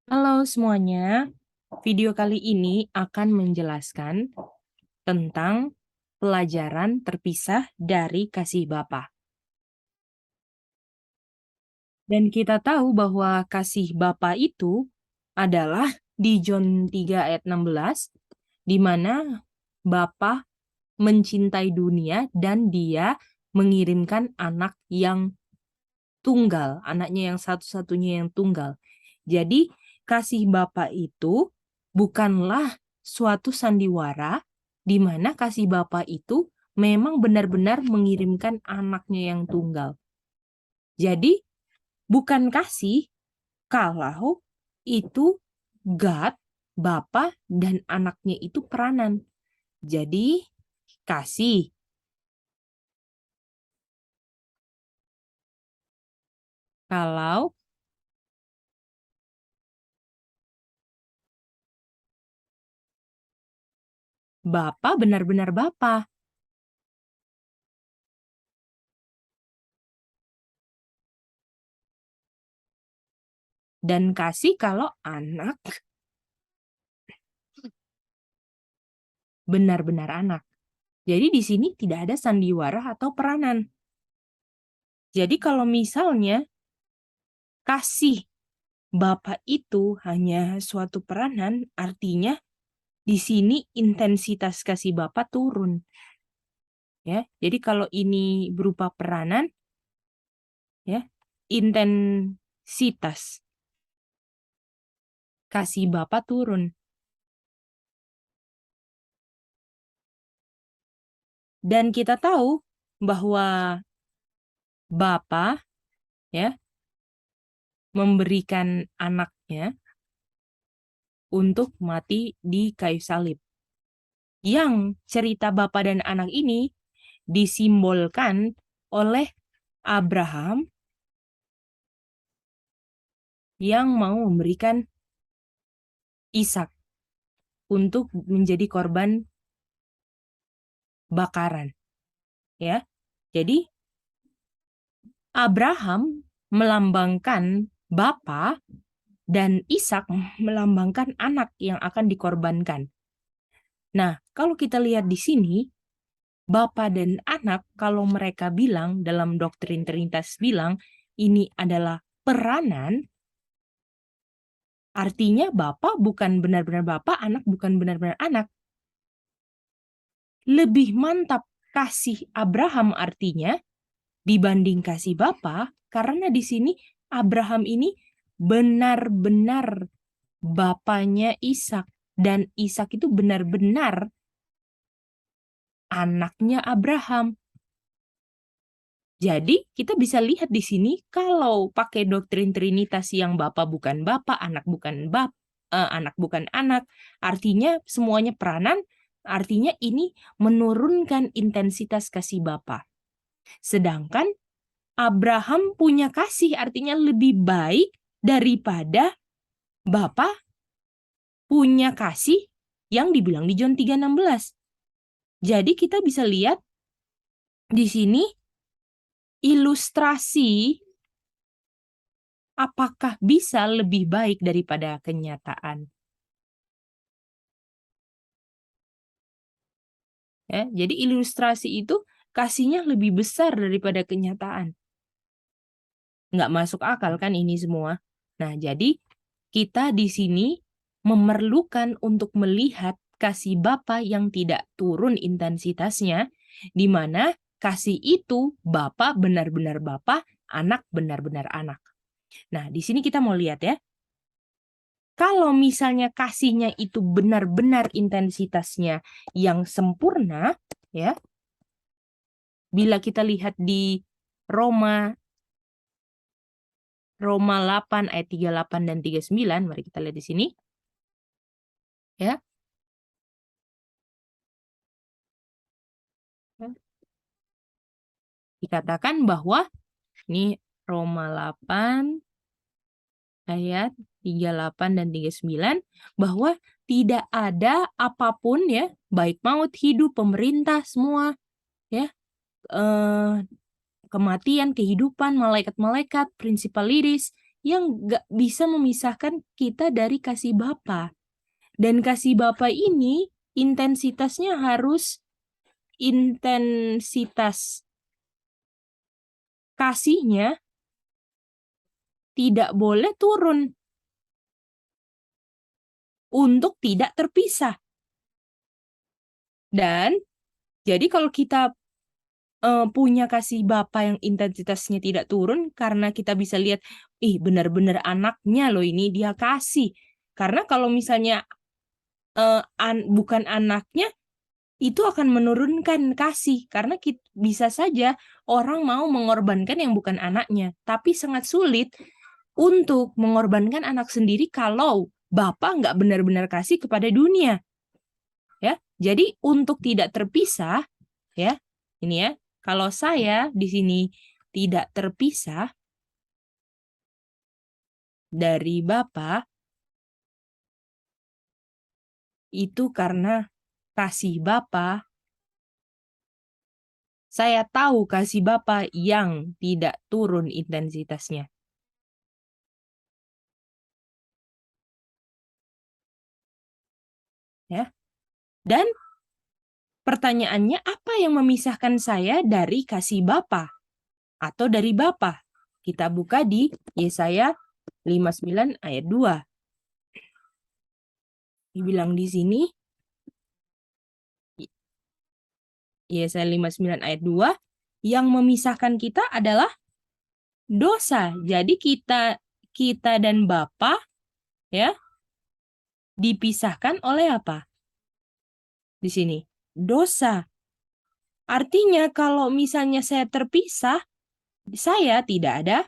Halo semuanya, video kali ini akan menjelaskan tentang pelajaran terpisah dari kasih Bapa. Dan kita tahu bahwa kasih Bapa itu adalah di John 3 ayat 16, di mana Bapa mencintai dunia dan Dia mengirimkan anak yang tunggal, anaknya yang satu-satunya yang tunggal. Jadi, kasih Bapa itu bukanlah suatu sandiwara di mana kasih Bapa itu memang benar-benar mengirimkan anaknya yang tunggal. Jadi, bukan kasih kalau itu God, Bapa, dan anaknya itu peranan. Jadi, kasih kalau Bapa benar-benar Bapa. Dan kasih kalau anak benar-benar anak. Jadi di sini tidak ada sandiwara atau peranan. Jadi kalau misalnya kasih Bapak itu hanya suatu peranan, artinya di sini intensitas kasih Bapak turun. Ya. Jadi kalau ini berupa peranan, ya, intensitas kasih Bapak turun. Dan kita tahu bahwa Bapa ya memberikan anaknya untuk mati di kayu salib. Yang cerita Bapa dan anak ini disimbolkan oleh Abraham yang mau memberikan Ishak untuk menjadi korban bakaran. Ya. Jadi Abraham melambangkan Bapa dan Ishak melambangkan anak yang akan dikorbankan. Nah, kalau kita lihat di sini, Bapa dan anak, kalau mereka bilang dalam doktrin Trinitas bilang ini adalah peranan, artinya Bapa bukan benar-benar Bapa, anak bukan benar-benar anak. Lebih mantap kasih Abraham artinya dibanding kasih Bapa, karena di sini Abraham ini benar-benar bapaknya Ishak, dan Ishak itu benar-benar anaknya Abraham. Jadi kita bisa lihat di sini kalau pakai doktrin Trinitas yang Bapa bukan Bapa, anak bukan anak bukan anak, artinya semuanya peranan, artinya ini menurunkan intensitas kasih Bapa. Sedangkan Abraham punya kasih, artinya lebih baik daripada Bapa punya kasih yang dibilang di John 3:16. Jadi kita bisa lihat di sini ilustrasi apakah bisa lebih baik daripada kenyataan. Ya, jadi ilustrasi itu kasihnya lebih besar daripada kenyataan. Nggak masuk akal kan ini semua. Nah, jadi kita di sini memerlukan untuk melihat kasih Bapa yang tidak turun intensitasnya, di mana kasih itu Bapa benar-benar Bapa, anak benar-benar anak. Nah, di sini kita mau lihat ya. Kalau misalnya kasihnya itu benar-benar intensitasnya yang sempurna, ya. Bila kita lihat di Roma 8 ayat 38 dan 39, mari kita lihat di sini. Ya. Dikatakan bahwa ini Roma 8 ayat 38 dan 39 bahwa tidak ada apapun ya, baik maut, hidup, pemerintah semua ya, kematian, kehidupan, malaikat-malaikat, principalities yang nggak bisa memisahkan kita dari kasih Bapa. Dan kasih Bapa ini intensitasnya harus intensitas kasihnya tidak boleh turun untuk tidak terpisah. Dan jadi kalau kita punya kasih Bapa yang intensitasnya tidak turun, karena kita bisa lihat, benar-benar anaknya loh ini, dia kasih. Karena kalau misalnya bukan anaknya, itu akan menurunkan kasih. Karena bisa saja orang mau mengorbankan yang bukan anaknya. Tapi sangat sulit untuk mengorbankan anak sendiri kalau Bapa nggak benar-benar kasih kepada dunia. Ya, jadi untuk tidak terpisah, ya, ini ya, kalau saya di sini tidak terpisah dari Bapa, itu karena kasih Bapa. Saya tahu kasih Bapa yang tidak turun intensitasnya. Ya. Dan pertanyaannya, apa yang memisahkan saya dari kasih Bapa atau dari Bapa? Kita buka di Yesaya 59 ayat 2. Dibilang di sini, Yesaya 59 ayat 2, yang memisahkan kita adalah dosa. Jadi kita dan Bapa, ya, dipisahkan oleh apa? Di sini, dosa. Artinya kalau misalnya saya terpisah, saya tidak ada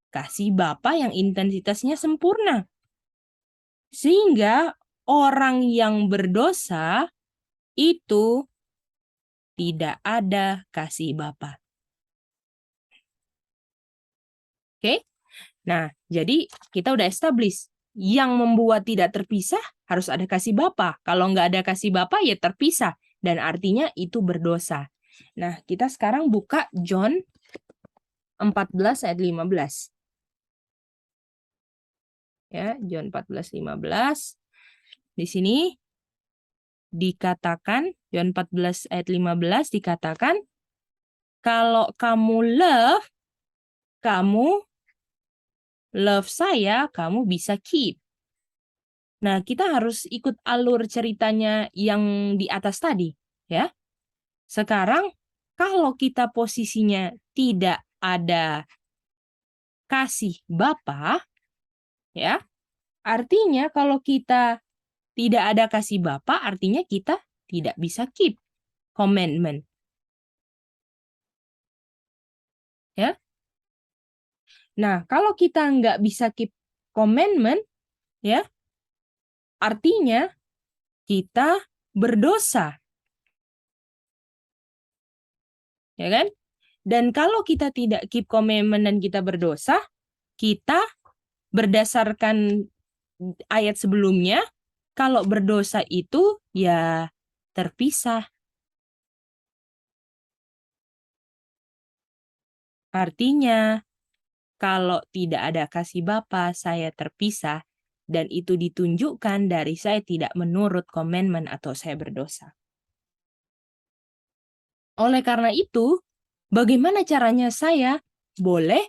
kasih Bapa yang intensitasnya sempurna. Sehingga orang yang berdosa itu tidak ada kasih Bapa. Oke? Nah, jadi kita udah establish. Yang membuat tidak terpisah harus ada kasih Bapa. Kalau nggak ada kasih Bapa, ya terpisah. Dan artinya itu berdosa. Nah, kita sekarang buka John 14 ayat 15. Ya, John 14:15. Di sini dikatakan, John 14 ayat 15 dikatakan, kalau kamu love saya, kamu bisa keep. Nah, kita harus ikut alur ceritanya yang di atas tadi, ya. Sekarang, kalau kita posisinya tidak ada kasih Bapa, ya, artinya kalau kita tidak ada kasih Bapa, artinya kita tidak bisa keep commandment. Ya. Nah, kalau kita nggak bisa keep commandment, ya, artinya kita berdosa. Ya kan? Dan kalau kita tidak keep commandment dan kita berdosa, kita berdasarkan ayat sebelumnya, kalau berdosa itu ya terpisah. Artinya, kalau tidak ada kasih Bapa, saya terpisah, dan itu ditunjukkan dari saya tidak menurut commandment atau saya berdosa. Oleh karena itu, bagaimana caranya saya boleh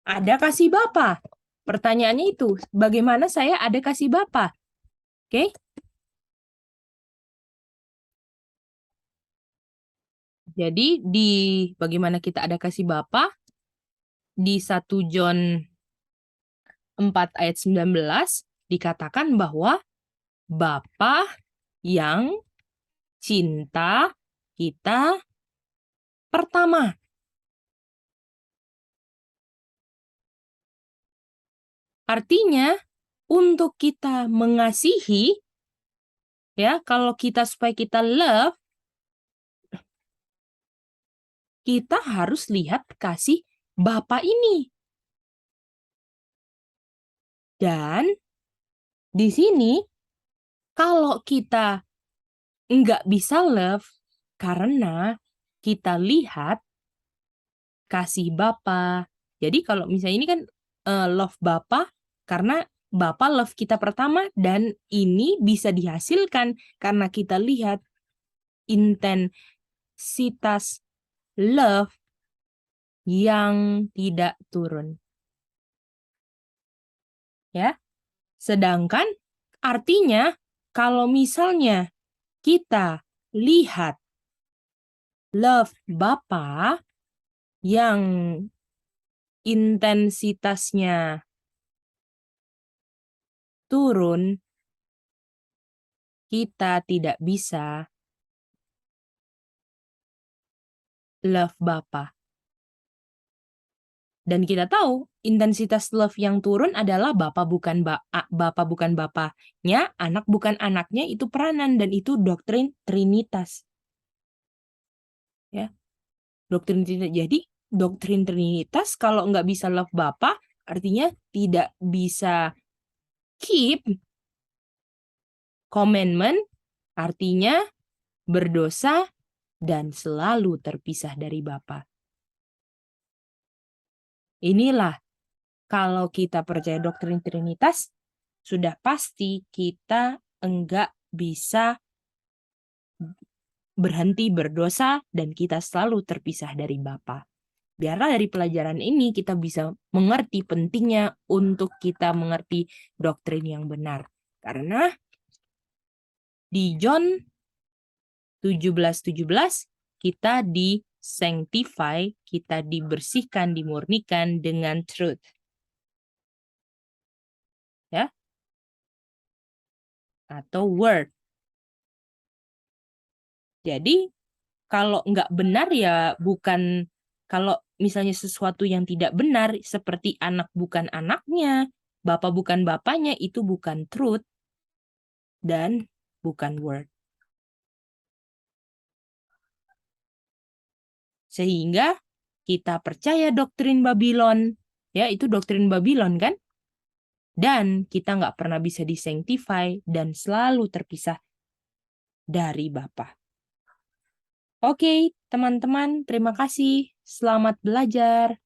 ada kasih Bapa? Pertanyaannya itu, bagaimana saya ada kasih Bapa? Oke? Jadi bagaimana kita ada kasih Bapa? Di 1 John 4 ayat 19 dikatakan bahwa Bapa yang cinta kita pertama. Artinya, untuk kita mengasihi, ya, kalau kita supaya kita love, kita harus lihat kasih Bapa ini. Dan di sini, kalau kita nggak bisa love, karena kita lihat kasih Bapa. Jadi kalau misalnya ini kan love Bapa karena Bapa love kita pertama, dan ini bisa dihasilkan karena kita lihat intensitas love yang tidak turun. Ya. Sedangkan artinya kalau misalnya kita lihat love Bapa yang intensitasnya turun, kita tidak bisa love Bapa. Dan kita tahu intensitas love yang turun adalah Bapa bukan bapaknya, anak bukan anaknya, itu peranan, dan itu doktrin Trinitas. Ya. Doktrin Trinitas. Jadi doktrin Trinitas kalau nggak bisa love Bapa, artinya tidak bisa keep commandment, artinya berdosa dan selalu terpisah dari Bapa. Inilah, kalau kita percaya doktrin Trinitas, sudah pasti kita enggak bisa berhenti berdosa dan kita selalu terpisah dari Bapa. Biarlah dari pelajaran ini kita bisa mengerti pentingnya untuk kita mengerti doktrin yang benar. Karena di John 17:17 kita di-sanctify, kita dibersihkan, dimurnikan dengan truth. Ya. Atau word. Jadi kalau nggak benar ya bukan, kalau misalnya sesuatu yang tidak benar seperti anak bukan anaknya, bapak bukan bapaknya, itu bukan truth dan bukan word. Sehingga kita percaya doktrin Babylon, ya itu doktrin Babylon kan? Dan kita nggak pernah bisa di-sanctify dan selalu terpisah dari Bapa. Oke, teman-teman, terima kasih. Selamat belajar.